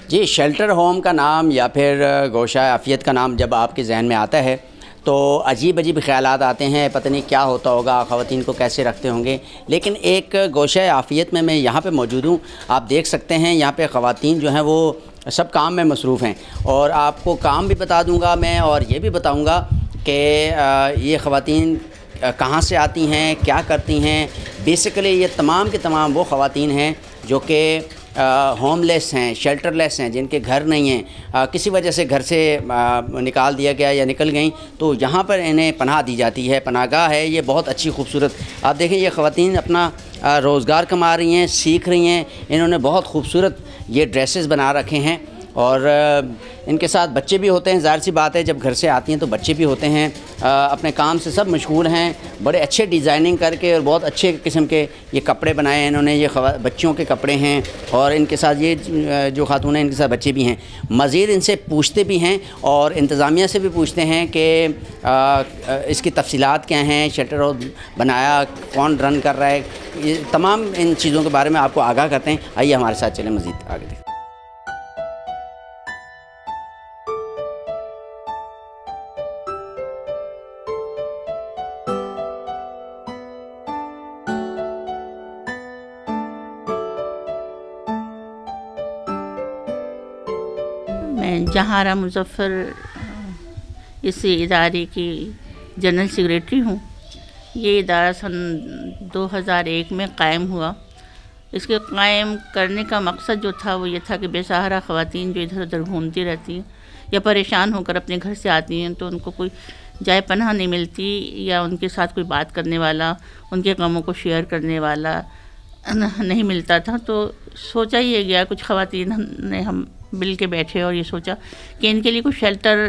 جی، shelter home کا نام یا پھر گوشہ عافیت کا نام جب آپ کے ذہن میں آتا ہے تو عجیب عجیب خیالات آتے ہیں، پتہ نہیں کیا ہوتا ہوگا، خواتین کو کیسے رکھتے ہوں گے. لیکن ایک گوشہ عافیت میں یہاں پہ موجود ہوں. آپ دیکھ سکتے ہیں یہاں پہ خواتین جو ہیں وہ سب کام میں مصروف ہیں، اور آپ کو کام بھی بتا دوں گا میں، اور یہ بھی بتاؤں گا کہ یہ خواتین کہاں سے آتی ہیں، کیا کرتی ہیں. بیسیکلی یہ تمام کے تمام وہ خواتین ہیں جو کہ ہوم لیس ہیں، شیلٹر لیس ہیں، جن کے گھر نہیں ہیں، کسی وجہ سے گھر سے نکال دیا گیا یا نکل گئیں، تو یہاں پر انہیں پناہ دی جاتی ہے. پناہ گاہ ہے یہ بہت اچھی خوبصورت. آپ دیکھیں یہ خواتین اپنا روزگار کما رہی ہیں، سیکھ رہی ہیں. انہوں نے بہت خوبصورت یہ ڈریسز بنا رکھے ہیں، اور ان کے ساتھ بچے بھی ہوتے ہیں. ظاہر سی بات ہے جب گھر سے آتی ہیں تو بچے بھی ہوتے ہیں. اپنے کام سے سب مشغول ہیں. بڑے اچھے ڈیزائننگ کر کے اور بہت اچھے قسم کے یہ کپڑے بنائے ہیں انہوں نے. یہ بچوں کے کپڑے ہیں، اور ان کے ساتھ یہ جو خاتون ہیں ان کے ساتھ بچے بھی ہیں. مزید ان سے پوچھتے بھی ہیں اور انتظامیہ سے بھی پوچھتے ہیں کہ اس کی تفصیلات کیا ہیں، شیلٹر ہاؤس بنایا کون رن کر رہا ہے. یہ تمام ان چیزوں کے بارے میں آپ کو آگاہ کرتے ہیں. آئیے ہمارے ساتھ چلیں مزید آگے دیکھیں. میں جہارہ مظفر اس ادارے کی جنرل سیکریٹری ہوں. یہ ادارہ سن 2001 میں قائم ہوا. اس کے قائم کرنے کا مقصد جو تھا وہ یہ تھا کہ بے سہارا خواتین جو ادھر ادھر گھومتی رہتی ہیں یا پریشان ہو کر اپنے گھر سے آتی ہیں تو ان کو کوئی جائے پناہ نہیں ملتی، یا ان کے ساتھ کوئی بات کرنے والا، ان کے غموں کو شیئر کرنے والا نہیں ملتا تھا. تو سوچا یہ گیا، کچھ خواتین نے ہم مل کے بیٹھے اور یہ سوچا کہ ان کے لیے کوئی شیلٹر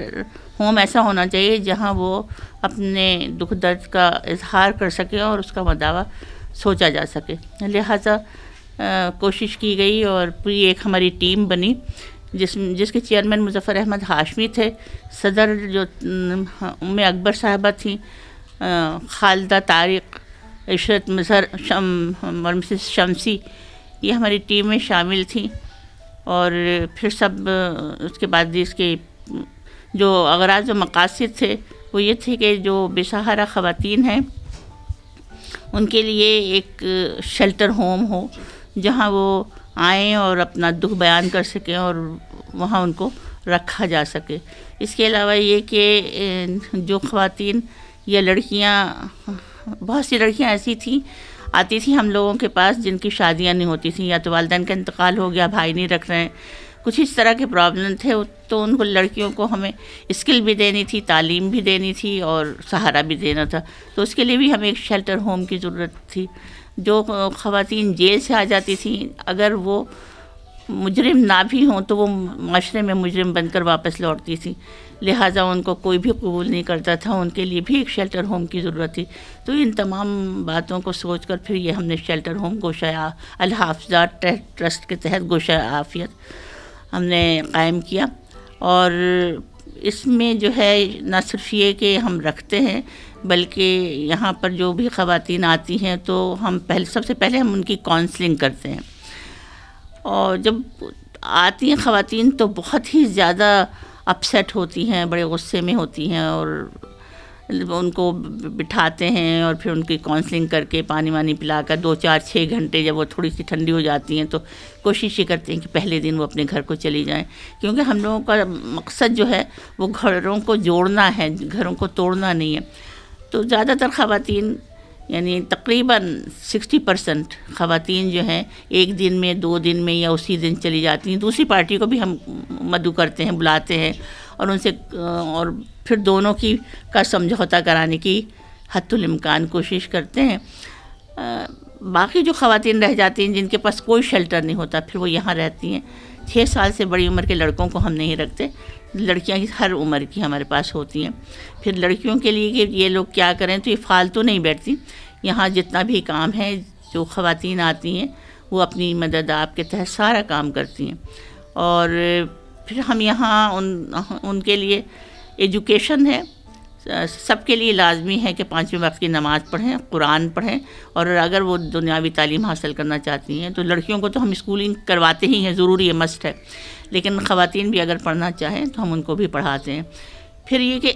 ہوم ایسا ہونا چاہیے جہاں وہ اپنے دکھ درد کا اظہار کر سکے اور اس کا مداوع سوچا جا سکے. لہٰذا کوشش کی گئی اور پوری ایک ہماری ٹیم بنی جس کے چیئرمین مظفر احمد ہاشمی تھے. صدر جو ام اکبر صاحبہ تھیں، خالدہ طارق، عشرت مظہر اور مسز شمسی، یہ ہماری ٹیم میں شامل تھیں. اور پھر سب اس کے بعد اس کے جو اغراض و مقاصد تھے وہ یہ تھے کہ جو بے سہارا خواتین ہیں ان کے لیے ایک شیلٹر ہوم ہو جہاں وہ آئیں اور اپنا دکھ بیان کر سکیں اور وہاں ان کو رکھا جا سکے. اس کے علاوہ یہ کہ جو خواتین یا لڑکیاں، بہت سی لڑکیاں ایسی تھیں آتی تھیں ہم لوگوں کے پاس جن کی شادیاں نہیں ہوتی تھیں، یا تو والدین کا انتقال ہو گیا، بھائی نہیں رکھ رہے ہیں، کچھ اس طرح کے پرابلم تھے. تو ان کو لڑکیوں کو ہمیں اسکل بھی دینی تھی، تعلیم بھی دینی تھی اور سہارا بھی دینا تھا. تو اس کے لیے بھی ہمیں ایک شیلٹر ہوم کی ضرورت تھی. جو خواتین جیل سے آ جاتی تھیں اگر وہ مجرم نہ بھی ہوں تو وہ معاشرے میں مجرم بن کر واپس لوٹتی تھیں، لہٰذا ان کو کوئی بھی قبول نہیں کرتا تھا. ان کے لیے بھی ایک شیلٹر ہوم کی ضرورت تھی. تو ان تمام باتوں کو سوچ کر پھر یہ ہم نے شیلٹر ہوم گوشہ الحافظات ٹرسٹ کے تحت گوشہ عافیت ہم نے قائم کیا. اور اس میں جو ہے نہ صرف یہ کہ ہم رکھتے ہیں بلکہ یہاں پر جو بھی خواتین آتی ہیں تو ہم سب سے پہلے ہم ان کی کاؤنسلنگ کرتے ہیں. اور جب آتی ہیں خواتین تو بہت ہی زیادہ اپسیٹ ہوتی ہیں، بڑے غصے میں ہوتی ہیں، اور ان کو بٹھاتے ہیں اور پھر ان کی کاؤنسلنگ کر کے پانی وانی پلا کر 2-4-6 گھنٹے جب وہ تھوڑی سی ٹھنڈی ہو جاتی ہیں تو کوشش یہ کرتے ہیں کہ پہلے دن وہ اپنے گھر کو چلی جائیں. کیونکہ ہم لوگوں کا مقصد جو ہے وہ گھروں کو جوڑنا ہے، گھروں کو توڑنا نہیں ہے. تو زیادہ تر خواتین یعنی تقریباً 60% خواتین جو ہیں ایک دن میں 2 دن میں یا اسی دن چلی جاتی ہیں. دوسری پارٹی کو بھی ہم مدعو کرتے ہیں، بلاتے ہیں اور ان سے اور پھر دونوں کا سمجھوتا کرانے کی حتی الامکان کوشش کرتے ہیں. باقی جو خواتین رہ جاتی ہیں جن کے پاس کوئی شیلٹر نہیں ہوتا پھر وہ یہاں رہتی ہیں. 6 سال سے بڑی عمر کے لڑکوں کو ہم نہیں رکھتے، لڑکیاں ہر عمر کی ہمارے پاس ہوتی ہیں. پھر لڑکیوں کے لیے کہ یہ لوگ کیا کریں تو یہ فالتو نہیں بیٹھتی. یہاں جتنا بھی کام ہے جو خواتین آتی ہیں وہ اپنی مدد آپ کے تحت سارا کام کرتی ہیں. اور پھر ہم یہاں ان کے لیے ایجوکیشن ہے، سب کے لیے لازمی ہے کہ 5 وقت کی نماز پڑھیں، قرآن پڑھیں، اور اگر وہ دنیاوی تعلیم حاصل کرنا چاہتی ہیں تو لڑکیوں کو تو ہم اسکولنگ کرواتے ہی ہیں، ضروری ہے، مسٹ ہے، لیکن خواتین بھی اگر پڑھنا چاہیں تو ہم ان کو بھی پڑھاتے ہیں۔ پھر یہ کہ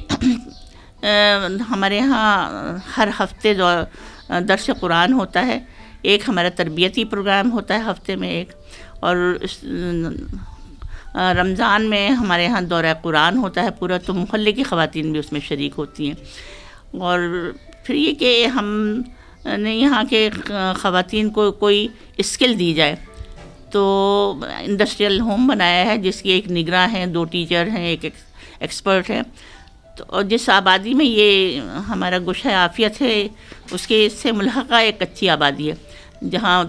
ہمارے یہاں ہر ہفتے درس قرآن ہوتا ہے، ایک ہمارا تربیتی پروگرام ہوتا ہے ہفتے میں ایک، اور رمضان میں ہمارے یہاں دورہ قرآن ہوتا ہے پورا، تو محلے کی خواتین بھی اس میں شریک ہوتی ہیں۔ اور پھر یہ کہ ہم نے یہاں کے خواتین کو کوئی اسکل دی جائے تو انڈسٹریل ہوم بنایا ہے جس کی ایک نگراں ہیں، 2 ٹیچر ہیں، ایک ایکسپرٹ ہے، تو اور جس آبادی میں یہ ہمارا گوشہ عافیت ہے اس کے سے ملحقہ ایک کچی آبادی ہے جہاں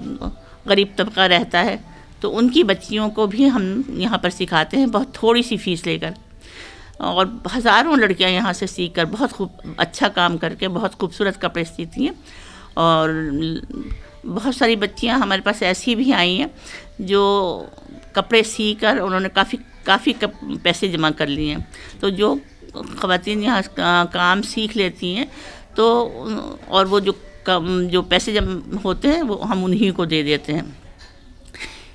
غریب طبقہ رہتا ہے، تو ان کی بچیوں کو بھی ہم یہاں پر سکھاتے ہیں بہت تھوڑی سی فیس لے کر، اور ہزاروں لڑکیاں یہاں سے سیکھ کر بہت اچھا کام کر کے بہت خوبصورت کپڑے سیتی ہیں، اور بہت ساری بچیاں ہمارے پاس ایسی بھی آئی ہیں جو کپڑے سی کر انہوں نے کافی پیسے جمع کر لیے ہیں۔ تو جو خواتین یہاں کام سیکھ لیتی ہیں تو اور وہ جو پیسے جمع ہوتے ہیں وہ ہم انہی کو دے دیتے ہیں۔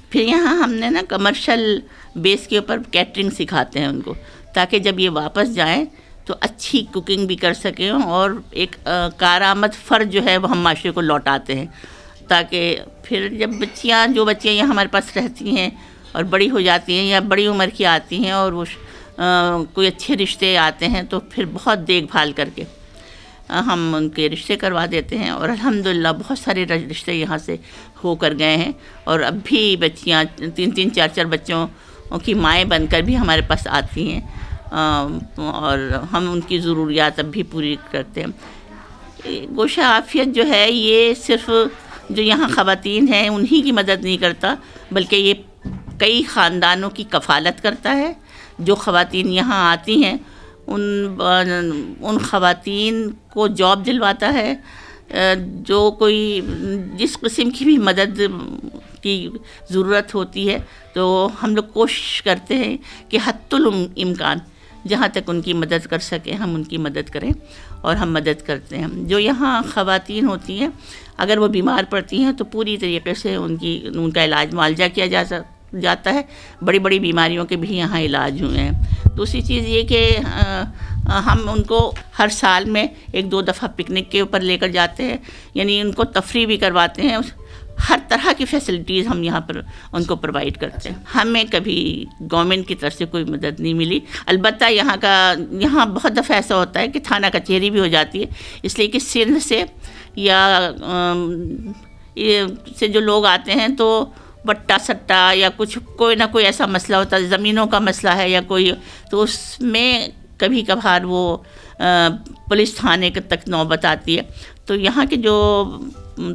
پھر یہاں ہم نے کمرشل بیس کے اوپر کیٹرنگ سکھاتے ہیں ان کو، تاکہ جب یہ واپس جائیں تو اچھی کوکنگ بھی کر سکیں، اور ایک کارآمد فرد جو ہے وہ ہم معاشرے کو لوٹاتے ہیں، تاکہ پھر جب جو بچیاں یہاں ہمارے پاس رہتی ہیں اور بڑی ہو جاتی ہیں یا بڑی عمر کی آتی ہیں اور وہ کوئی اچھے رشتے آتے ہیں تو پھر بہت دیکھ بھال کر کے ہم ان کے رشتے کروا دیتے ہیں، اور الحمدللہ بہت سارے رشتے یہاں سے ہو کر گئے ہیں، اور اب بھی بچیاں 3 4 بچوں کی مائیں بن کر بھی ہمارے پاس آتی ہیں، اور ہم ان کی ضروریات اب بھی پوری کرتے ہیں۔ گوشہ عافیت جو ہے یہ صرف جو یہاں خواتین ہیں انہی کی مدد نہیں کرتا، بلکہ یہ کئی خاندانوں کی کفالت کرتا ہے۔ جو خواتین یہاں آتی ہیں ان خواتین کو جاب دلواتا ہے، جو کوئی جس قسم کی بھی مدد کی ضرورت ہوتی ہے تو ہم لوگ کوشش کرتے ہیں کہ حتی الامکان جہاں تک ان کی مدد کر سکیں ہم ان کی مدد کریں، اور ہم مدد کرتے ہیں۔ جو یہاں خواتین ہوتی ہیں اگر وہ بیمار پڑتی ہیں تو پوری طریقے سے ان کا علاج معالجہ کیا جاتا ہے، بڑی بڑی بیماریوں کے بھی یہاں علاج ہوئے ہیں۔ دوسری چیز یہ کہ ہم ان کو ہر سال میں 1-2 دفعہ پکنک کے اوپر لے کر جاتے ہیں، یعنی ان کو تفریح بھی کرواتے ہیں، ہر طرح کی فیسلٹیز ہم یہاں پر ان کو پرووائڈ کرتے ہیں۔ ہمیں کبھی گورنمنٹ کی طرف سے کوئی مدد نہیں ملی، البتہ یہاں بہت دفعہ ایسا ہوتا ہے کہ تھانہ کچہری بھی ہو جاتی ہے، اس لیے کہ سندھ سے یا سے جو لوگ آتے ہیں تو بٹا سٹا یا کوئی نہ کوئی ایسا مسئلہ ہوتا ہے، زمینوں کا مسئلہ ہے یا کوئی، تو اس میں کبھی کبھار وہ پولیس تھانے تک نوبت آتی ہے، تو یہاں کے جو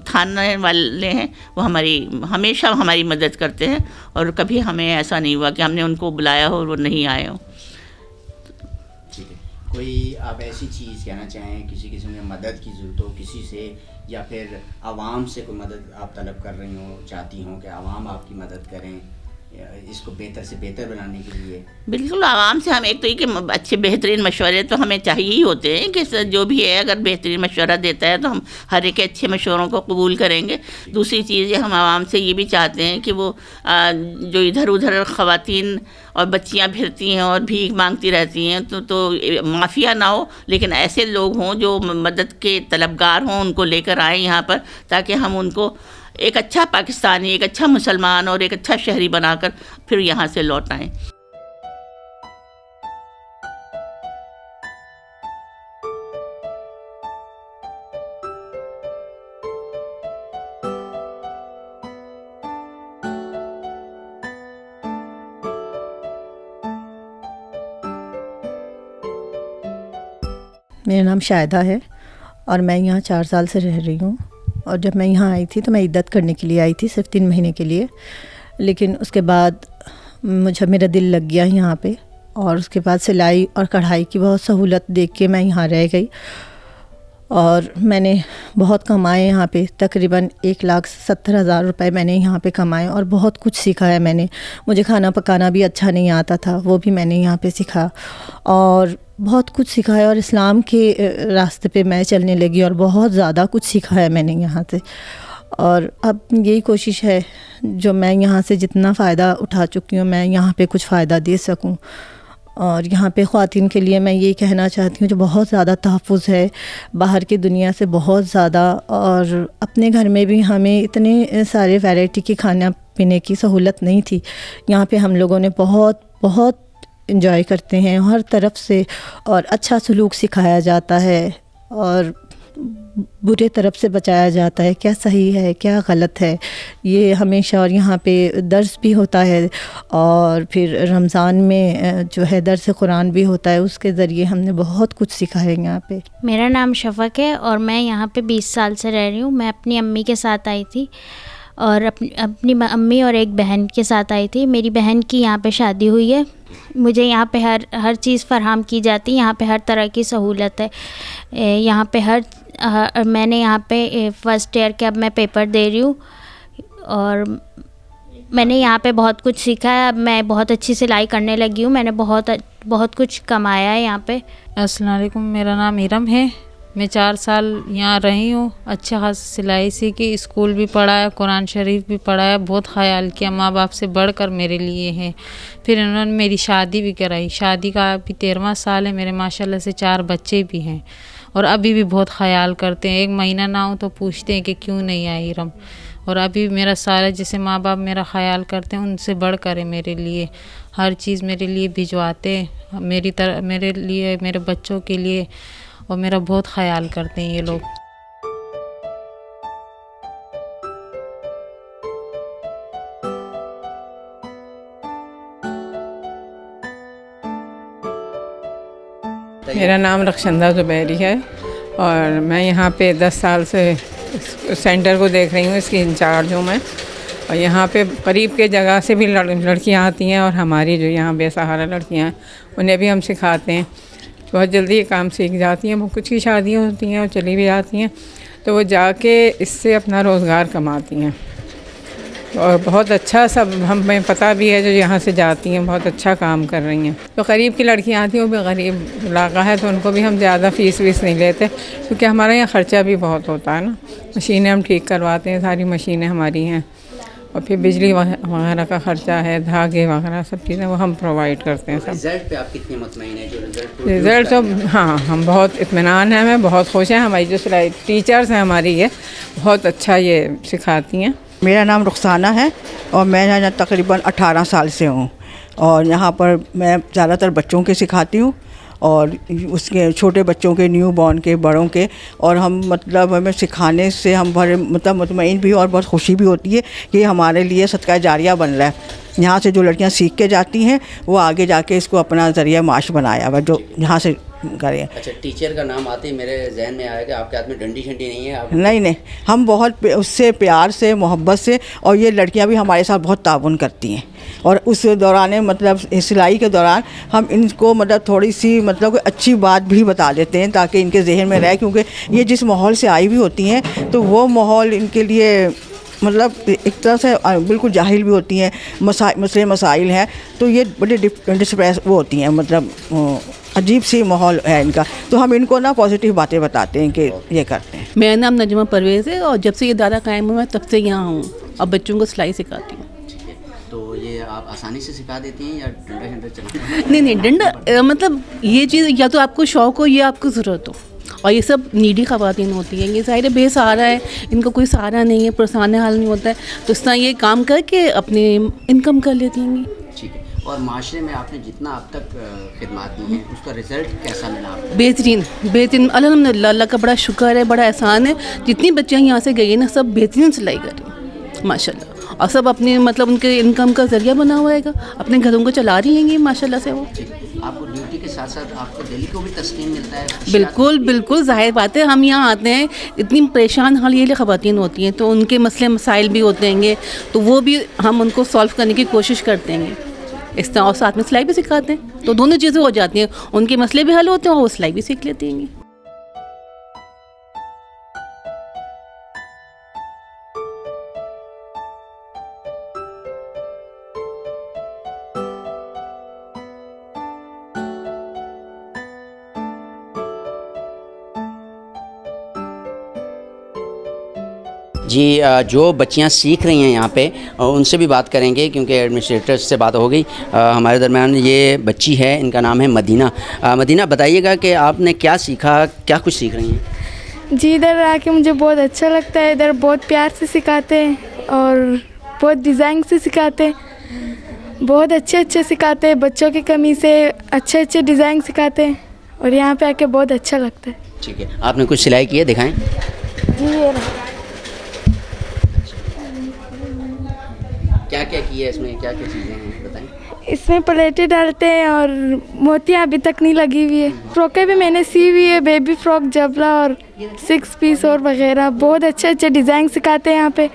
تھانے والے ہیں وہ ہمیشہ ہماری مدد کرتے ہیں، اور کبھی ہمیں ایسا نہیں ہوا کہ ہم نے ان کو بلایا ہو اور وہ نہیں آئے ہوں۔ ٹھیک ہے، کوئی آپ ایسی چیز کہنا چاہیں، کسی قسم کی مدد کی ضرورت ہو کسی سے، یا پھر عوام سے کوئی مدد آپ طلب کر رہی ہوں، چاہتی ہوں کہ عوام آپ کی مدد کریں اس کو بہتر سے بہتر بنانے کے لیے؟ بالکل، عوام سے ہم ایک تو یہ کہ اچھے بہترین مشورے تو ہمیں چاہیے ہی ہوتے ہیں، کہ جو بھی ہے اگر بہترین مشورہ دیتا ہے تو ہم ہر ایک اچھے مشوروں کو قبول کریں گے۔ دوسری چیز ہم عوام سے یہ بھی چاہتے ہیں کہ وہ جو ادھر ادھر خواتین اور بچیاں پھرتی ہیں اور بھیک مانگتی رہتی ہیں تو مافیا نہ ہو، لیکن ایسے لوگ ہوں جو مدد کے طلبگار ہوں، ان کو لے کر آئیں یہاں پر، تاکہ ہم ان کو ایک اچھا پاکستانی، ایک اچھا مسلمان اور ایک اچھا شہری بنا کر پھر یہاں سے لوٹ آئیں۔ میرا نام شاہدہ ہے اور میں یہاں 4 سال سے رہ رہی ہوں، اور جب میں یہاں آئی تھی تو میں عدت کرنے کے لیے آئی تھی، صرف 3 مہینے کے لیے، لیکن اس کے بعد میرا دل لگ گیا یہاں پہ، اور اس کے بعد سلائی اور کڑھائی کی بہت سہولت دیکھ کے میں یہاں رہ گئی، اور میں نے بہت کمائے یہاں پہ، تقریباً 1,70,000 روپے میں نے یہاں پہ کمائے، اور بہت کچھ سیکھا ہے میں نے. مجھے کھانا پکانا بھی اچھا نہیں آتا تھا، وہ بھی میں نے یہاں پہ سیکھا، اور بہت کچھ سیکھا ہے. اور اسلام کے راستے پہ میں چلنے لگی، اور بہت زیادہ کچھ سیکھا ہے میں نے یہاں سے. اور اب یہی کوشش ہے جو میں یہاں سے جتنا فائدہ اٹھا چکی ہوں میں یہاں پہ کچھ فائدہ دے سکوں. اور یہاں پہ خواتین کے لیے میں یہی کہنا چاہتی ہوں جو بہت زیادہ تحفظ ہے باہر کی دنیا سے، بہت زیادہ. اور اپنے گھر میں بھی ہمیں اتنے سارے ویرائٹی کی کھانا پینے کی سہولت نہیں تھی. یہاں پہ ہم لوگوں نے بہت بہت انجوائے کرتے ہیں ہر طرف سے، اور اچھا سلوک سکھایا جاتا ہے، اور برے طرف سے بچایا جاتا ہے، کیا صحیح ہے کیا غلط ہے یہ ہمیشہ. اور یہاں پہ درس بھی ہوتا ہے، اور پھر رمضان میں جو ہے درس قرآن بھی ہوتا ہے، اس کے ذریعے ہم نے بہت کچھ سیکھا ہے یہاں پہ. میرا نام شفق ہے اور میں یہاں پہ 20 سال سے رہ رہی ہوں. میں اپنی امی کے ساتھ آئی تھی، اور اپنی امی اور ایک بہن کے ساتھ آئی تھی. میری بہن کی یہاں پہ شادی ہوئی ہے. مجھے یہاں پہ ہر چیز فراہم کی جاتی ہے، یہاں پہ ہر طرح کی سہولت ہے. یہاں پہ میں نے یہاں پہ فرسٹ ایئر کے اب میں پیپر دے رہی ہوں، اور میں نے یہاں پہ بہت کچھ سیکھا ہے. اب میں بہت اچھی سلائی کرنے لگی ہوں. میں نے بہت کچھ کمایا ہے یہاں پہ. السلام علیکم، میرا نام ارم ہے. میں 4 سال یہاں رہی ہوں. اچھا خاص سلائی سیکھی، اسکول بھی پڑھایا، قرآن شریف بھی پڑھایا، بہت خیال کیا. ماں باپ سے بڑھ کر میرے لیے ہیں. پھر انہوں نے میری شادی بھی کرائی. شادی کا ابھی 13واں سال ہے. میرے ماشاءاللہ سے 4 بچے بھی ہیں، اور ابھی بھی بہت خیال کرتے ہیں. 1 مہینہ نہ ہو تو پوچھتے ہیں کہ کیوں نہیں آئی ارم. اور ابھی میرا سارا جیسے ماں باپ میرا خیال کرتے ہیں ان سے بڑھ کر ہے میرے لیے. ہر چیز میرے لیے بھجواتے ہیں، میرے لیے، میرے بچوں کے لیے، اور میرا بہت خیال کرتے ہیں یہ لوگ. میرا نام رخشندہ زبیری ہے، اور میں یہاں پہ 10 سال سے سینٹر کو دیکھ رہی ہوں، اس کی انچارج ہوں میں. اور یہاں پہ قریب کے جگہ سے بھی لڑکیاں آتی ہیں، اور ہماری جو یہاں بے سہارا لڑکیاں ہیں انہیں بھی ہم سکھاتے ہیں. بہت جلدی یہ کام سیکھ جاتی ہیں. وہ کچھ کی شادیاں ہوتی ہیں اور چلی بھی جاتی ہیں، تو وہ جا کے اس سے اپنا روزگار کماتی ہیں. اور بہت اچھا سب ہمیں پتہ بھی ہے جو یہاں سے جاتی ہیں بہت اچھا کام کر رہی ہیں. تو قریب کی لڑکیاں آتی ہیں، وہ بھی غریب علاقہ ہے، تو ان کو بھی ہم زیادہ فیس ویس نہیں لیتے، کیونکہ ہمارے یہاں خرچہ بھی بہت ہوتا ہے نا. مشینیں ہم ٹھیک کرواتے ہیں، ساری مشینیں ہماری ہیں، اور پھر بجلی وغیرہ کا خرچہ ہے، دھاگے وغیرہ سب چیزیں وہ ہم پرووائڈ کرتے ہیں. سب رزلٹ پہ آپ کتنے مطمئن ہیں؟ جو رزلٹ تو ہاں ہم بہت اطمینان ہیں، ہمیں بہت خوش ہیں. ہماری جو سلائی ٹیچرز ہیں ہماری یہ بہت اچھا یہ سکھاتی ہیں. میرا نام رخسانہ ہے، اور میں یہاں تقریباً 18 سال سے ہوں. اور یہاں پر میں زیادہ تر بچوں کے سکھاتی ہوں، اور اس کے چھوٹے بچوں کے، نیو بورن کے، بڑوں کے. اور ہم مطلب ہمیں سکھانے سے ہم بڑے مطمئن بھی اور بہت خوشی بھی ہوتی ہے کہ یہ ہمارے لیے صدقہ جاریہ بن رہا ہے. یہاں سے جو لڑکیاں سیکھ کے جاتی ہیں وہ آگے جا کے اس کو اپنا ذریعہ معاش بنایا ہوا جو یہاں سے کریں. اچھا، ٹیچر کا نام آتے ہی میرے ذہن میں آیا کہ آپ کے ہاتھ میں ڈنڈی شنڈی نہیں ہے؟ آپ نہیں، ہم بہت اس سے پیار سے، محبت سے. اور یہ لڑکیاں بھی ہمارے ساتھ بہت تعاون کرتی ہیں. اور اس دوران مطلب سلائی کے دوران ہم ان کو مطلب تھوڑی سی مطلب اچھی بات بھی بتا دیتے ہیں تاکہ ان کے ذہن میں رہے، کیونکہ یہ جس ماحول سے آئی ہوئی ہوتی ہیں تو وہ ماحول ان کے لیے مطلب ایک طرح سے بالکل جاہل بھی ہوتی ہیں. مسائل ہیں تو یہ بڑے ڈسپریس وہ ہوتی ہیں، مطلب عجیب سی ماحول ہے ان کا. تو ہم ان کو نا پازیٹیو باتیں بتاتے ہیں کہ یہ کرتے ہیں. میرا نام نجمہ پرویز ہے، اور جب سے یہ ادارہ قائم ہوا ہے تب سے یہاں ہوں، اور بچوں کو سلائی سکھاتی ہوں. تو یہ آپ آسانی سے سکھا دیتی ہیں یا ڈنڈا شنڈا چلاتے ہیں؟ نہیں، ڈنڈا مطلب یہ چیز یا تو آپ کو شوق ہو یا آپ کو ضرورت ہو. اور یہ سب نیڈی خواتین ہوتی ہیں، یہ ظاہر بے سہارا ہے، ان کا کوئی سہارا نہیں ہے، پرسانہ حال نہیں ہوتا ہے، تو اس طرح یہ کام کر کے اپنے انکم کر لیتی ہیں. ٹھیک ہے. اور معاشرے میں آپ نے جتنا اب تک خدمات دی ہیں اس کا رزلٹ کیسا ملا آپ کو؟ بہترین الحمد للہ. اللہ کا بڑا شکر ہے، بڑا احسان ہے. جتنی بچیاں یہاں سے گئی ہیں نا سب بہترین سلائی کر رہی ہیں ماشاء اللہ، اور سب اپنے مطلب ان کے انکم کا ذریعہ بنا ہوا ہے گا، اپنے گھروں کو چلا رہی ہیں یہ ماشاء اللہ سے. وہ آپ کو ڈیوٹی کے ساتھ ساتھ آپ کو دلی کو بھی تسکین ملتا ہے؟ بالکل ظاہر بات ہے. ہم یہاں آتے ہیں، اتنی پریشان حال یہ خواتین ہوتی ہیں تو ان کے مسئلے مسائل بھی ہوتے ہیں گے، تو وہ بھی ہم ان کو سالو کرنے کی کوشش کرتے ہیں اس طرح، اور ساتھ میں سلائی بھی سکھاتے ہیں، تو دونوں چیزیں ہو جاتی ہیں، ان کے مسئلے بھی حل ہوتے ہیں اور وہ سلائی بھی سیکھ لیتی ہیں. جی جو بچیاں سیکھ رہی ہیں یہاں پہ ان سے بھی بات کریں گے کیونکہ ایڈمنسٹریٹر سے بات ہو گئی. ہمارے درمیان یہ بچی ہے, ان کا نام ہے مدینہ. مدینہ بتائیے گا کہ آپ نے کیا سیکھا, کیا کچھ سیکھ رہی ہیں؟ جی ادھر آ کے مجھے بہت اچھا لگتا ہے. ادھر بہت پیار سے سکھاتے ہیں اور بہت ڈیزائن سے سکھاتے ہیں, بہت اچھے سکھاتے ہیں. بچوں کی قمیص سے اچھے ڈیزائن سکھاتے ہیں اور یہاں پہ آ کے بہت اچھا لگتا ہے. ٹھیک ہے, آپ نے کچھ سلائی کی ہے, دکھائیں. جی کیا کیا کی ہے اس میں, کیا کیا چیزیں ہیں بتائیں. اس میں پلیٹیں ڈالتے ہیں اور موتیاں ابھی تک نہیں لگی ہوئی ہے. فراکیں بھی میں نے سی ہوئی ہے, بیبی فراک, جبلا اور 6 پیس اور وغیرہ. بہت اچھے ڈیزائن سکھاتے ہیں یہاں پہ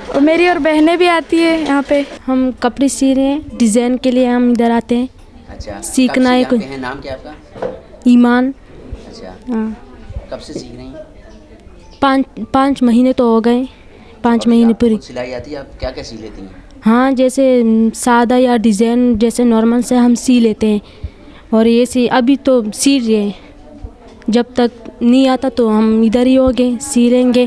اور میری اور بہنیں بھی آتی ہے یہاں پہ. ہم کپڑے سی رہے ہیں, ڈیزائن کے لیے ہم ادھر آتے ہیں. اچھا, سیکھنا ہے کب سے یہاں پہ ہیں؟ نام کیا آپ کا؟ ایمان. اچھا, ہاں, کب سے سیکھ رہی ہیں؟ 5 مہینے تو ہو گئے. 5 مہینے پوری. سلائی آتی ہے, آپ کیا کیا سی لیتی ہیں؟ ہاں, جیسے سادہ یا ڈیزائن جیسے نارمل سے ہم سی لیتے ہیں. اور یہ ابھی تو سی رہے ہیں, جب تک نہیں آتا تو ہم ادھر ہی ہوگے سی لیں گے.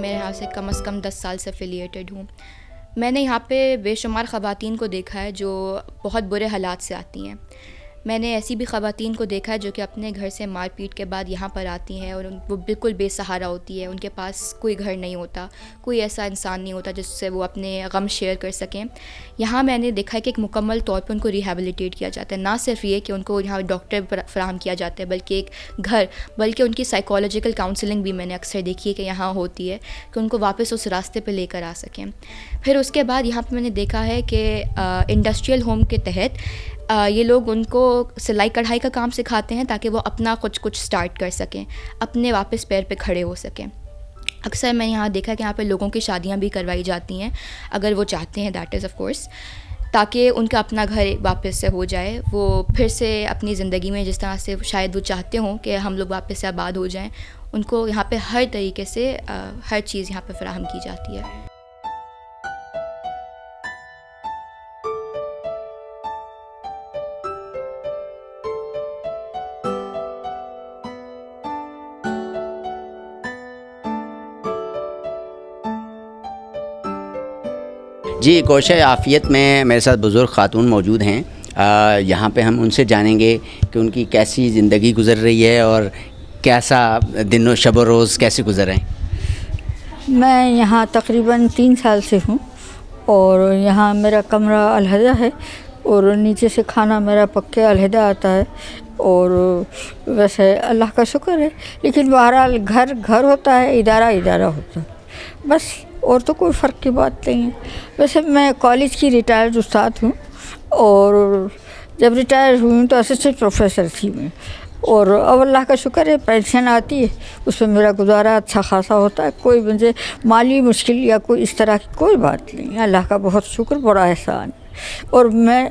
میں یہاں سے کم از کم 10 سال سے افیلیٹڈ ہوں. میں نے یہاں پہ بے شمار خواتین کو دیکھا ہے جو بہت برے حالات سے آتی ہیں. میں نے ایسی بھی خواتین کو دیکھا ہے جو کہ اپنے گھر سے مار پیٹ کے بعد یہاں پر آتی ہیں اور وہ بالکل بے سہارا ہوتی ہے. ان کے پاس کوئی گھر نہیں ہوتا, کوئی ایسا انسان نہیں ہوتا جس سے وہ اپنے غم شیئر کر سکیں. یہاں میں نے دیکھا ہے کہ ایک مکمل طور پہ ان کو ریہیبلیٹیٹ کیا جاتا ہے. نہ صرف یہ کہ ان کو یہاں ڈاکٹر فراہم کیا جاتا ہے, بلکہ ایک گھر, بلکہ ان کی سائیکالوجیکل کاؤنسلنگ بھی میں نے اکثر دیکھی ہے کہ یہاں ہوتی ہے کہ ان کو واپس اس راستے پہ لے کر آ سکیں. پھر اس کے بعد یہاں پہ میں نے دیکھا ہے کہ انڈسٹریل ہوم کے تحت یہ لوگ ان کو سلائی کڑھائی کا کام سکھاتے ہیں تاکہ وہ اپنا کچھ سٹارٹ کر سکیں, اپنے واپس پیر پہ کھڑے ہو سکیں. اکثر میں یہاں دیکھا کہ یہاں پہ لوگوں کی شادیاں بھی کروائی جاتی ہیں اگر وہ چاہتے ہیں, دیٹ از آف کورس, تاکہ ان کا اپنا گھر واپس سے ہو جائے. وہ پھر سے اپنی زندگی میں جس طرح سے شاید وہ چاہتے ہوں کہ ہم لوگ واپس سے آباد ہو جائیں, ان کو یہاں پہ ہر طریقے سے ہر چیز یہاں پہ فراہم کی جاتی ہے. جی, گوشہ عافیت میں میرے ساتھ بزرگ خاتون موجود ہیں. یہاں پہ ہم ان سے جانیں گے کہ ان کی کیسی زندگی گزر رہی ہے اور کیسا دن و شب و روز کیسے گزر رہے ہیں. میں یہاں تقریباً 3 سال سے ہوں اور یہاں میرا کمرہ علیحدہ ہے اور نیچے سے کھانا میرا پکے علیحدہ آتا ہے. اور ویسے اللہ کا شکر ہے, لیکن بہرحال گھر ہوتا ہے, ادارہ ہوتا ہے, بس اور تو کوئی فرق کی بات نہیں ہے. ویسے میں کالج کی ریٹائرڈ استاد ہوں اور جب ریٹائر ہوئی ہوں تو اسسٹنٹ پروفیسر تھی میں, اور اب اللہ کا شکر ہے پینشن آتی ہے, اس میں میرا گزارا اچھا خاصا ہوتا ہے. کوئی مجھے مالی مشکل یا کوئی اس طرح کی کوئی بات نہیں ہے, اللہ کا بہت شکر, بڑا احسان ہے. اور میں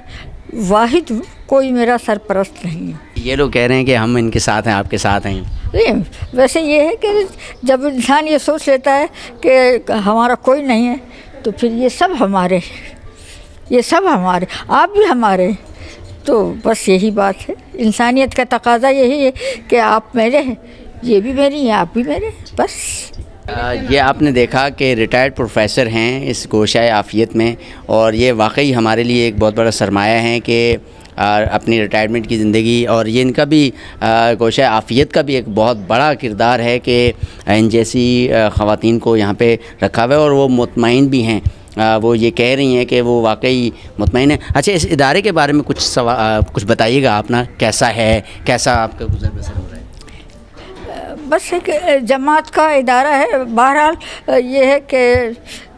واحد ہوں, کوئی میرا سرپرست نہیں ہے. یہ لوگ کہہ رہے ہیں کہ ہم ان کے ساتھ ہیں, آپ کے ساتھ ہیں. نہیں, ویسے یہ ہے کہ جب انسان یہ سوچ لیتا ہے کہ ہمارا کوئی نہیں ہے تو پھر یہ سب ہمارے, آپ بھی ہمارے, تو بس یہی بات ہے. انسانیت کا تقاضا یہی ہے کہ آپ میرے ہیں, یہ بھی میری ہیں, آپ بھی میرے, بس. یہ آپ نے دیکھا کہ ریٹائرڈ پروفیسر ہیں اس گوشہ عافیت میں, اور یہ واقعی ہمارے لیے ایک بہت بڑا سرمایہ ہے کہ اپنی ریٹائرمنٹ کی زندگی, اور یہ ان کا بھی گوشہ عافیت کا بھی ایک بہت بڑا کردار ہے کہ ان جیسی خواتین کو یہاں پہ رکھا ہوا ہے, اور وہ مطمئن بھی ہیں. وہ یہ کہہ رہی ہیں کہ وہ واقعی مطمئن ہیں. اچھا, اس ادارے کے بارے میں کچھ بتائیے گا آپ نا, کیسا ہے, کیسا آپ کا گزر بسر ہو رہا ہے. بس ایک جماعت کا ادارہ ہے. بہرحال یہ ہے کہ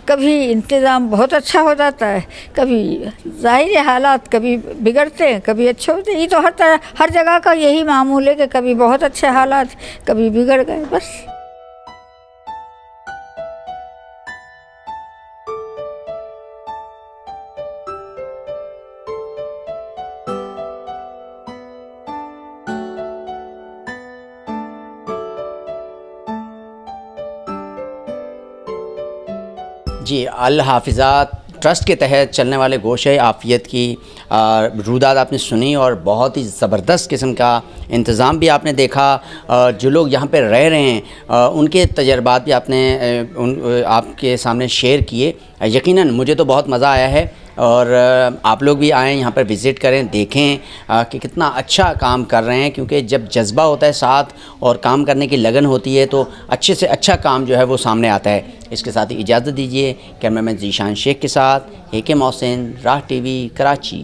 کبھی انتظام بہت اچھا ہو جاتا ہے, کبھی ظاہری حالات کبھی بگڑتے ہیں, کبھی اچھے ہوتے ہیں. یہ تو ہر جگہ کا یہی معمول ہے کہ کبھی بہت اچھے حالات, کبھی بگڑ گئے, بس. جی الحافظات ٹرسٹ کے تحت چلنے والے گوشہ عافیت کی روداد آپ نے سنی اور بہت ہی زبردست قسم کا انتظام بھی آپ نے دیکھا. جو لوگ یہاں پہ رہ رہے ہیں ان کے تجربات بھی آپ نے آپ کے سامنے شیئر کیے. یقیناً مجھے تو بہت مزہ آیا ہے اور آپ لوگ بھی آئیں یہاں پر وزٹ کریں, دیکھیں کہ کتنا اچھا کام کر رہے ہیں, کیونکہ جب جذبہ ہوتا ہے ساتھ اور کام کرنے کی لگن ہوتی ہے تو اچھے سے اچھا کام جو ہے وہ سامنے آتا ہے. اس کے ساتھ ہی اجازت دیجیے. کیمرہ مین ذیشان شیخ کے ساتھ اے کے محسن, راہ ٹی وی, کراچی.